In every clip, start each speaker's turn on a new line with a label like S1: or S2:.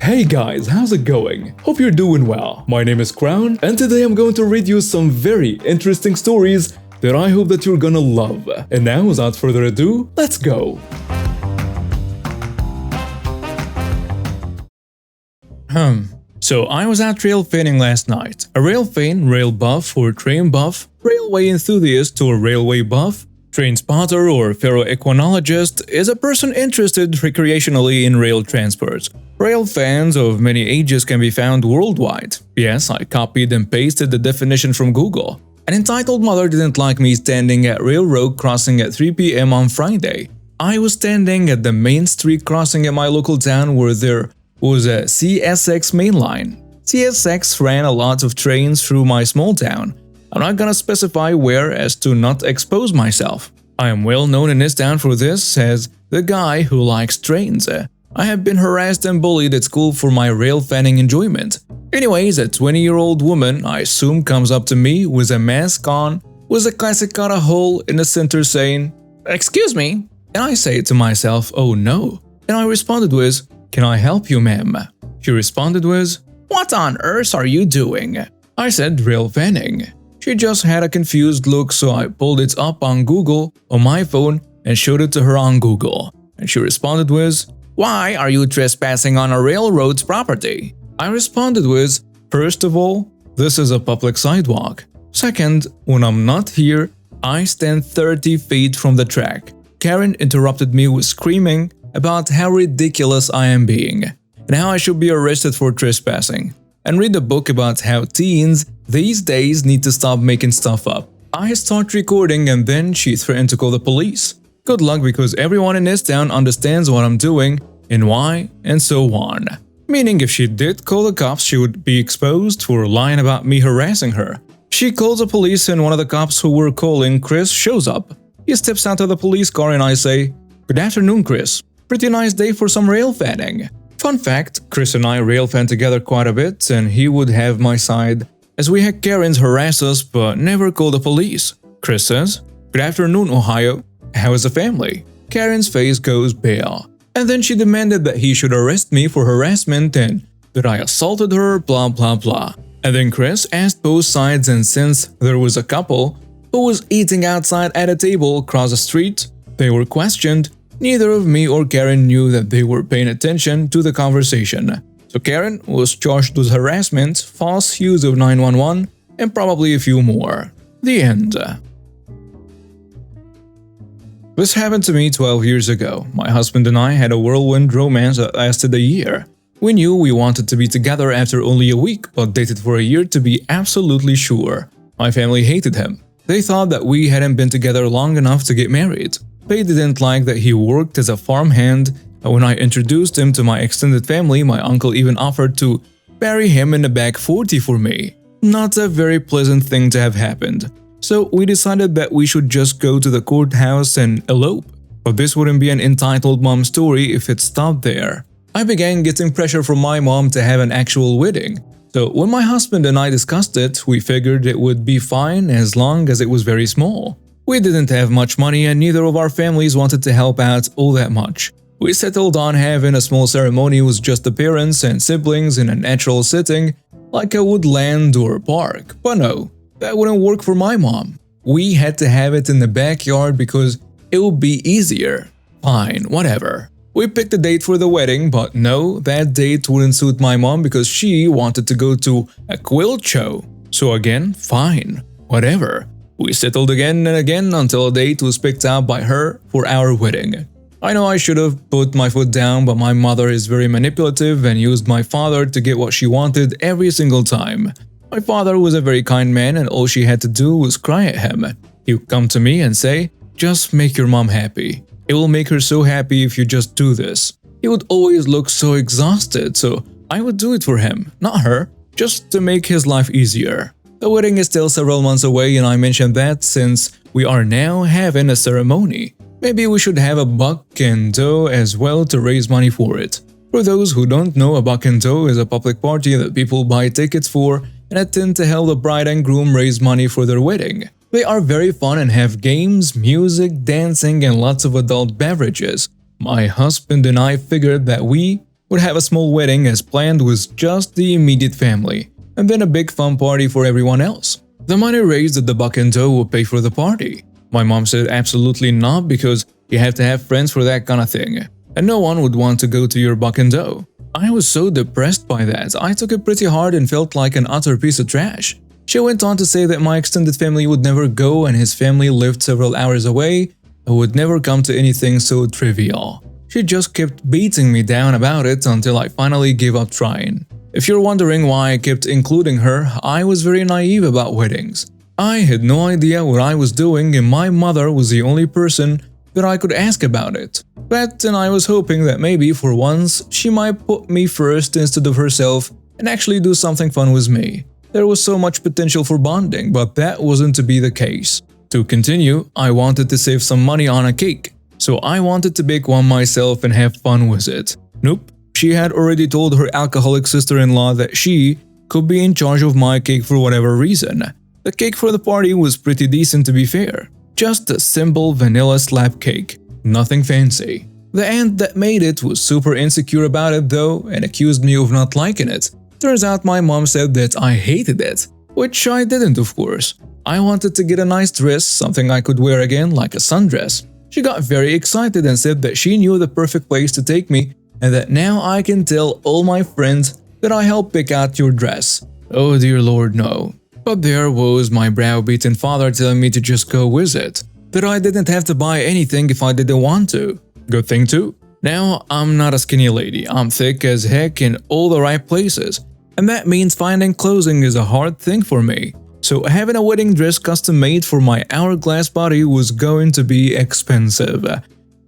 S1: Hey guys, how's it going? Hope you're doing well. My name is Crown, and today I'm going to read you some very interesting stories that I hope that you're gonna love. And now, without further ado, let's go!
S2: So I was out rail fanning last night. A rail fan, rail buff or train buff, railway enthusiast or railway buff, train spotter or ferroequinologist is a person interested recreationally in rail transport. Rail fans of many ages can be found worldwide. Yes, I copied and pasted the definition from Google. An entitled mother didn't like me standing at railroad crossing at 3 p.m. on Friday. I was standing at the main street crossing at my local town where there was a CSX main line. CSX ran a lot of trains through my small town. I'm not gonna specify where as to not expose myself. I am well known in this town for this as the guy who likes trains. I have been harassed and bullied at school for my rail fanning enjoyment. Anyways, a 20-year-old woman, I assume, comes up to me with a mask on, with a classic cut a hole in the center saying, "Excuse me," and I say to myself, "Oh no," and I responded with, "Can I help you, ma'am?" She responded with, "What on earth are you doing?" I said, "Rail fanning." She just had a confused look, so I pulled it up on Google on my phone and showed it to her on Google. And she responded with, "Why are you trespassing on a railroad's property?" I responded with, "First of all, this is a public sidewalk. Second, when I'm not here, I stand 30 feet from the track." Karen interrupted me with screaming about how ridiculous I am being, and how I should be arrested for trespassing, and read a book about how teens these days need to stop making stuff up. I start recording and then she threatened to call the police. Good luck, because everyone in this town understands what I'm doing and why and so on. Meaning if she did call the cops, she would be exposed for lying about me harassing her. She calls the police and one of the cops who were calling, Chris, shows up. He steps out of the police car and I say, "Good afternoon, Chris. Pretty nice day for some rail fanning." Fun fact, Chris and I rail fan together quite a bit and he would have my side, as we had Karens harass us but never call the police. Chris says, "Good afternoon, Ohio. How is the family?" Karen's face goes pale, and then she demanded that he should arrest me for harassment and that I assaulted her, blah blah blah. And then Chris asked both sides, and since there was a couple who was eating outside at a table across the street, they were questioned. Neither of me or Karen knew that they were paying attention to the conversation. So Karen was charged with harassment, false use of 911, and probably a few more. The end. This happened to me 12 years ago. My husband and I had a whirlwind romance that lasted a year. We knew we wanted to be together after only a week, but dated for a year to be absolutely sure. My family hated him. They thought that we hadn't been together long enough to get married. They didn't like that he worked as a farmhand, and when I introduced him to my extended family, my uncle even offered to marry him in the back 40 for me. Not a very pleasant thing to have happened. So we decided that we should just go to the courthouse and elope. But this wouldn't be an entitled mom story if it stopped there. I began getting pressure from my mom to have an actual wedding. So when my husband and I discussed it, we figured it would be fine as long as it was very small. We didn't have much money and neither of our families wanted to help out all that much. We settled on having a small ceremony with just the parents and siblings in a natural setting, like a woodland or park. But no, that wouldn't work for my mom. We had to have it in the backyard because it would be easier. Fine, whatever. We picked a date for the wedding, but no, that date wouldn't suit my mom because she wanted to go to a quilt show. So again, fine, whatever. We settled again and again until a date was picked out by her for our wedding. I know I should have put my foot down, but my mother is very manipulative and used my father to get what she wanted every single time. My father was a very kind man and all she had to do was cry at him. He would come to me and say, "Just make your mom happy. It will make her so happy if you just do this." He would always look so exhausted, so I would do it for him, not her, just to make his life easier. The wedding is still several months away and I mentioned that since we are now having a ceremony, maybe we should have a buck and doe as well to raise money for it. For those who don't know, a buck and doe is a public party that people buy tickets for and attend to help the bride and groom raise money for their wedding. They are very fun and have games, music, dancing, and lots of adult beverages. My husband and I figured that we would have a small wedding as planned with just the immediate family, and then a big fun party for everyone else. The money raised at the buck and dough would pay for the party. My mom said absolutely not because you have to have friends for that kind of thing, and no one would want to go to your buck and dough. I was so depressed by that, I took it pretty hard and felt like an utter piece of trash. She went on to say that my extended family would never go and his family lived several hours away and would never come to anything so trivial. She just kept beating me down about it until I finally gave up trying. If you're wondering why I kept including her, I was very naive about weddings. I had no idea what I was doing and my mother was the only person that I could ask about it. But then I was hoping that maybe for once she might put me first instead of herself and actually do something fun with me. There was so much potential for bonding, but that wasn't to be the case. To continue, I wanted to save some money on a cake, so I wanted to bake one myself and have fun with it. Nope, she had already told her alcoholic sister-in-law that she could be in charge of my cake for whatever reason. The cake for the party was pretty decent to be fair. Just a simple vanilla slab cake, nothing fancy. The aunt that made it was super insecure about it though and accused me of not liking it. Turns out my mom said that I hated it, which I didn't of course. I wanted to get a nice dress, something I could wear again like a sundress. She got very excited and said that she knew the perfect place to take me and that now I can tell all my friends that I helped pick out your dress. Oh dear lord no. But there was my browbeaten father telling me to just go with it, that I didn't have to buy anything if I didn't want to. Good thing too. Now, I'm not a skinny lady, I'm thick as heck in all the right places, and that means finding clothing is a hard thing for me. So having a wedding dress custom made for my hourglass body was going to be expensive.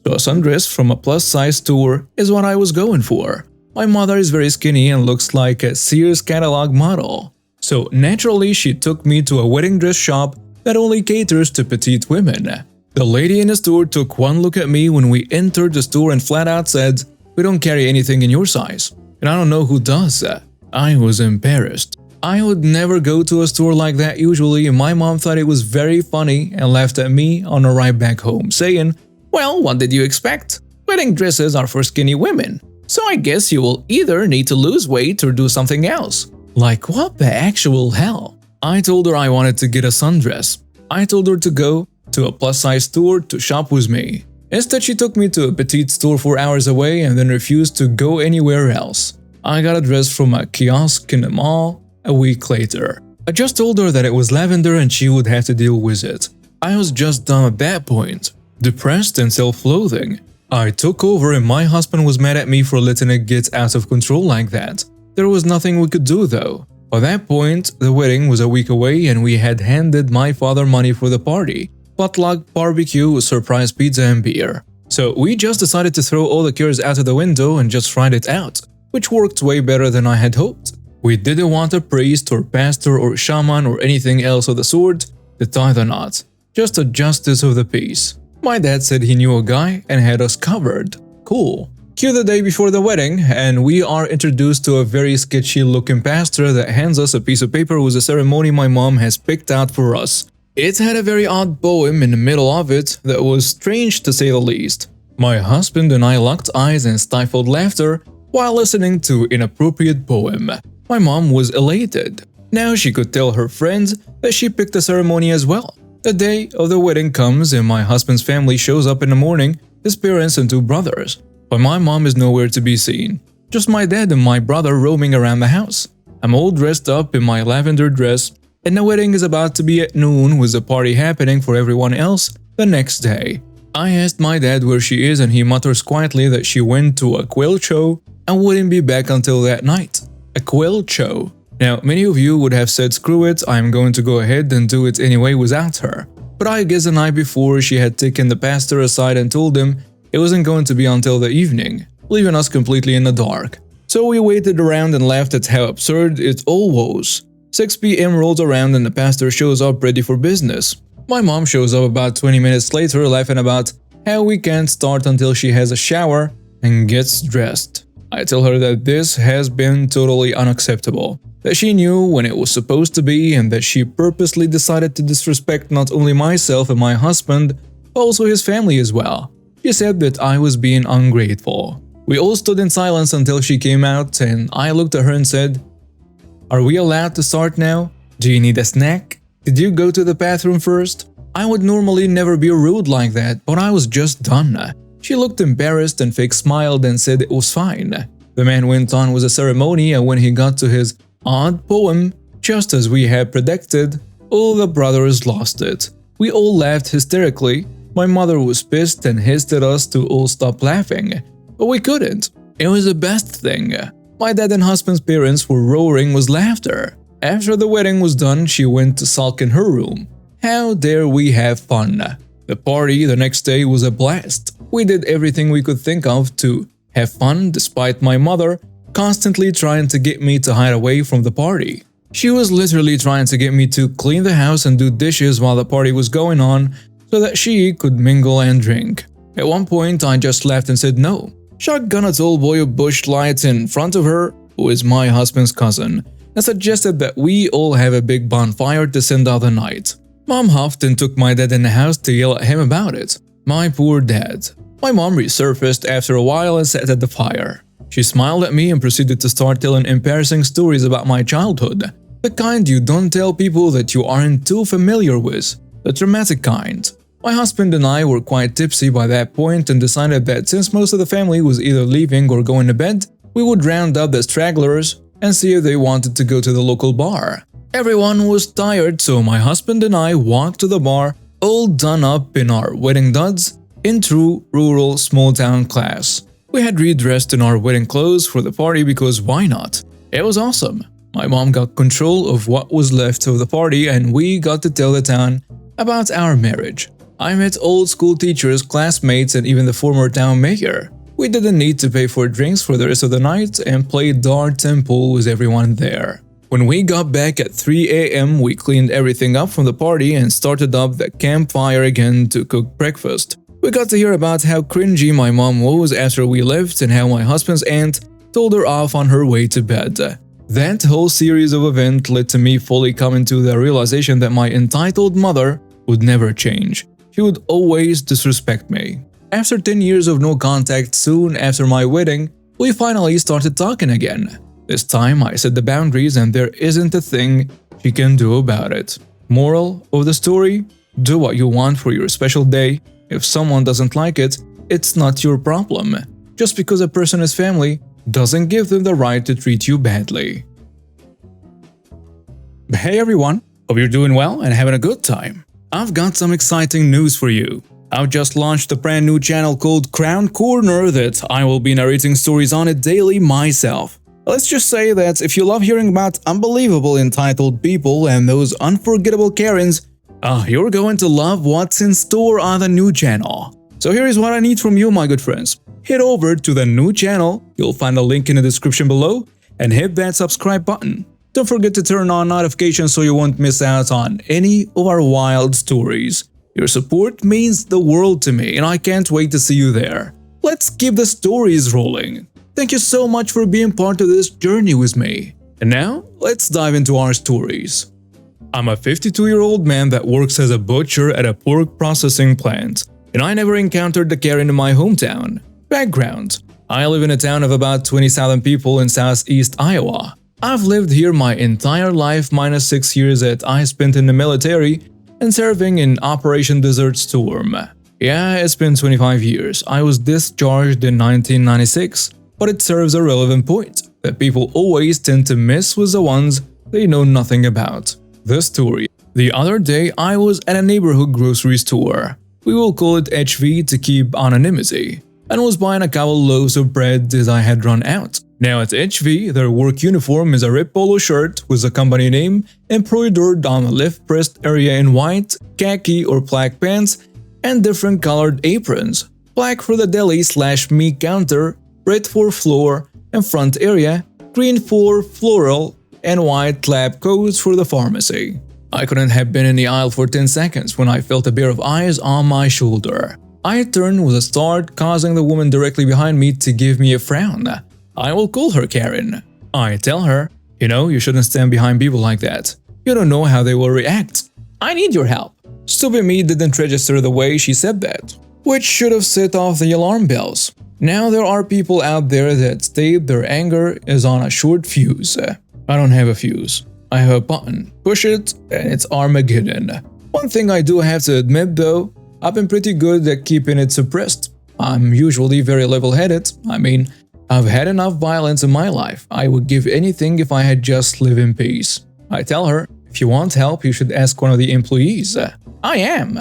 S2: So a sundress from a plus-size store is what I was going for. My mother is very skinny and looks like a Sears catalog model. So naturally she took me to a wedding dress shop that only caters to petite women. The lady in the store took one look at me when we entered the store and flat out said, "We don't carry anything in your size." And I don't know who does that. I was embarrassed. I would never go to a store like that usually and my mom thought it was very funny and laughed at me on the ride back home, saying, "Well, what did you expect? Wedding dresses are for skinny women, so I guess you will either need to lose weight or do something else." Like what the actual hell? I told her I wanted to get a sundress. I told her to go to a plus-size store to shop with me. Instead, she took me to a petite store 4 hours away and then refused to go anywhere else. I got a dress from a kiosk in the mall a week later. I just told her that it was lavender and she would have to deal with it. I was just dumb at that point, depressed and self-loathing. I took over and my husband was mad at me for letting it get out of control like that. There was nothing we could do though. By that point, the wedding was a week away and we had handed my father money for the party. Potluck, barbecue, surprise pizza and beer. So we just decided to throw all the cares out of the window and just ride it out, which worked way better than I had hoped. We didn't want a priest or pastor or shaman or anything else of the sort to tie the knot, just a justice of the peace. My dad said he knew a guy and had us covered. Cool. Cue the day before the wedding, and we are introduced to a very sketchy looking pastor that hands us a piece of paper with a ceremony my mom has picked out for us. It had a very odd poem in the middle of it that was strange to say the least. My husband and I locked eyes and stifled laughter while listening to an inappropriate poem. My mom was elated. Now she could tell her friends that she picked the ceremony as well. The day of the wedding comes and my husband's family shows up in the morning, his parents and 2 brothers. But my mom is nowhere to be seen. Just my dad and my brother roaming around the house. I'm all dressed up in my lavender dress, and the wedding is about to be at noon with the party happening for everyone else the next day. I asked my dad where she is and he mutters quietly that she went to a quilt show and wouldn't be back until that night. A quilt show. Now, many of you would have said screw it, I'm going to go ahead and do it anyway without her. But I guess the night before she had taken the pastor aside and told him it wasn't going to be until the evening, leaving us completely in the dark. So we waited around and laughed at how absurd it all was. 6 p.m. rolls around and the pastor shows up ready for business. My mom shows up about 20 minutes later laughing about how we can't start until she has a shower and gets dressed. I tell her that this has been totally unacceptable, that she knew when it was supposed to be and that she purposely decided to disrespect not only myself and my husband, but also his family as well. She said that I was being ungrateful. We all stood in silence until she came out, and I looked at her and said, "Are we allowed to start now? Do you need a snack? Did you go to the bathroom first?" I would normally never be rude like that, but I was just done. She looked embarrassed and fake smiled and said it was fine. The man went on with the ceremony, and when he got to his odd poem, just as we had predicted, all the brothers lost it. We all laughed hysterically. My mother was pissed and hissed at us to all stop laughing, but we couldn't. It was the best thing. My dad and husband's parents were roaring with laughter. After the wedding was done, she went to sulk in her room. How dare we have fun? The party the next day was a blast. We did everything we could think of to have fun, despite my mother constantly trying to get me to hide away from the party. She was literally trying to get me to clean the house and do dishes while the party was going on so that she could mingle and drink. At one point, I just laughed and said no. Shotgun a tall boy of bush lights in front of her, who is my husband's cousin, and suggested that we all have a big bonfire to send out the night. Mom huffed and took my dad in the house to yell at him about it. My poor dad. My mom resurfaced after a while and sat at the fire. She smiled at me and proceeded to start telling embarrassing stories about my childhood. The kind you don't tell people that you aren't too familiar with. The traumatic kind. My husband and I were quite tipsy by that point and decided that since most of the family was either leaving or going to bed, we would round up the stragglers and see if they wanted to go to the local bar. Everyone was tired, so my husband and I walked to the bar, all done up in our wedding duds, in true rural small-town class. We had redressed in our wedding clothes for the party because why not? It was awesome. My mom got control of what was left of the party and we got to tell the town about our marriage. I met old school teachers, classmates, and even the former town mayor. We didn't need to pay for drinks for the rest of the night and played darts and pool with everyone there. When we got back at 3 a.m., we cleaned everything up from the party and started up the campfire again to cook breakfast. We got to hear about how cringy my mom was after we left and how my husband's aunt told her off on her way to bed. That whole series of events led to me fully coming to the realization that my entitled mother would never change. She would always disrespect me. After 10 years of no contact soon after my wedding, we finally started talking again. This time I set the boundaries and there isn't a thing she can do about it. Moral of the story? Do what you want for your special day. If someone doesn't like it, it's not your problem. Just because a person is family doesn't give them the right to treat you badly. Hey everyone, hope you're doing well and having a good time. I've got some exciting news for you. I've just launched a brand new channel called Crown Corner that I will be narrating stories on it daily myself. Let's just say that if you love hearing about unbelievable entitled people and those unforgettable Karens, you're going to love what's in store on the new channel. So here is what I need from you, my good friends. Head over to the new channel, you'll find a link in the description below, and hit that subscribe button. Don't forget to turn on notifications so you won't miss out on any of our wild stories. Your support means the world to me and I can't wait to see you there. Let's keep the stories rolling. Thank you so much for being part of this journey with me. And now, let's dive into our stories. I'm a 52-year-old man that works as a butcher at a pork processing plant, and I never encountered the Karen in my hometown. Background: I live in a town of about 20,000 people in southeast Iowa. I've lived here my entire life minus 6 years that I spent in the military and serving in Operation Desert Storm. Yeah, it's been 25 years. I was discharged in 1996, but it serves a relevant point that people always tend to miss with the ones they know nothing about. The story. The other day, I was at a neighborhood grocery store. We will call it HV to keep anonymity, and was buying a couple loaves of bread as I had run out. Now at HV, their work uniform is a red polo shirt with the company name embroidered on the left breast area in white, khaki or black pants, and different colored aprons. Black for the deli/meat counter, red for floor and front area, green for floral, and white lab coats for the pharmacy. I couldn't have been in the aisle for 10 seconds when I felt a pair of eyes on my shoulder. I turned with a start, causing the woman directly behind me to give me a frown. I will call her Karen. I tell her, you shouldn't stand behind people like that. You don't know how they will react. I need your help. Stupid me didn't register the way she said that, which should have set off the alarm bells. Now there are people out there that state their anger is on a short fuse. I don't have a fuse. I have a button. Push it and it's Armageddon. One thing I do have to admit though, I've been pretty good at keeping it suppressed. I'm usually very level-headed. I mean, I've had enough violence in my life. I would give anything if I had just lived in peace. I tell her, if you want help, you should ask one of the employees. I am.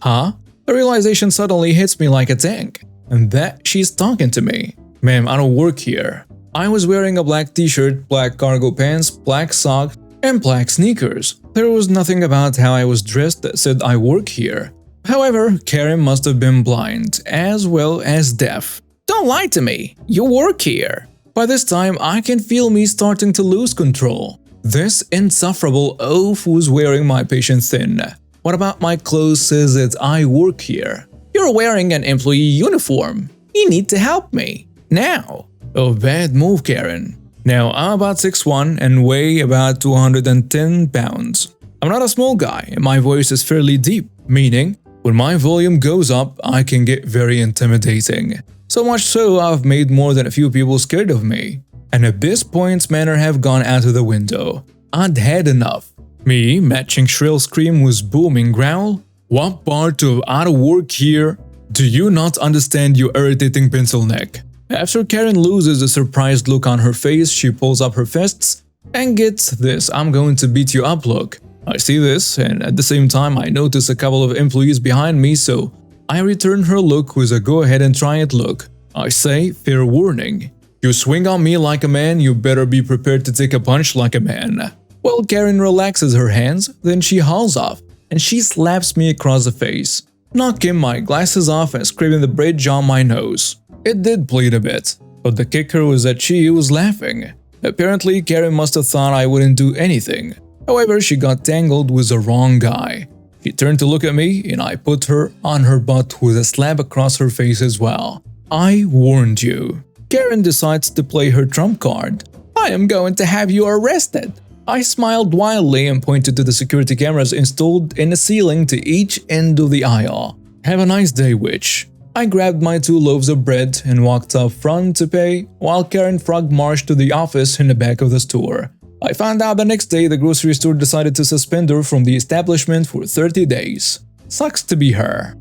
S2: Huh? The realization suddenly hits me like a tank. And that she's talking to me. Ma'am, I don't work here. I was wearing a black t-shirt, black cargo pants, black socks, and black sneakers. There was nothing about how I was dressed that said I work here. However, Karen must have been blind, as well as deaf. Don't lie to me. You work here. By this time, I can feel me starting to lose control. This insufferable oaf was wearing my patient thin. What about my clothes says that I work here? You're wearing an employee uniform. You need to help me. Now. Oh, bad move, Karen. Now, I'm about 6'1" and weigh about 210 pounds. I'm not a small guy and my voice is fairly deep, meaning when my volume goes up, I can get very intimidating. So much so, I've made more than a few people scared of me. And at this point, manner have gone out of the window. I'd had enough. Me, matching shrill scream was booming growl. What part of out of work here do you not understand, you irritating pencil neck? After Karen loses a surprised look on her face, she pulls up her fists and gets this "I'm going to beat you up" look. I see this, and at the same time I notice a couple of employees behind me, so I return her look with a go ahead and try it look. I say, fair warning. You swing on me like a man, you better be prepared to take a punch like a man. Well, Karen relaxes her hands, then she hauls off, and she slaps me across the face, knocking my glasses off and scraping the bridge on my nose. It did bleed a bit, but the kicker was that she was laughing. Apparently, Karen must have thought I wouldn't do anything. However, she got tangled with the wrong guy. She turned to look at me, and I put her on her butt with a slap across her face as well. I warned you. Karen decides to play her trump card. I am going to have you arrested. I smiled wildly and pointed to the security cameras installed in the ceiling to each end of the aisle. Have a nice day, witch. I grabbed my 2 loaves of bread and walked up front to pay, while Karen frog marched to the office in the back of the store. I found out the next day the grocery store decided to suspend her from the establishment for 30 days. Sucks to be her.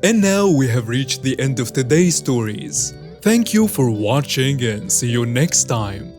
S1: And now we have reached the end of today's stories. Thank you for watching and see you next time.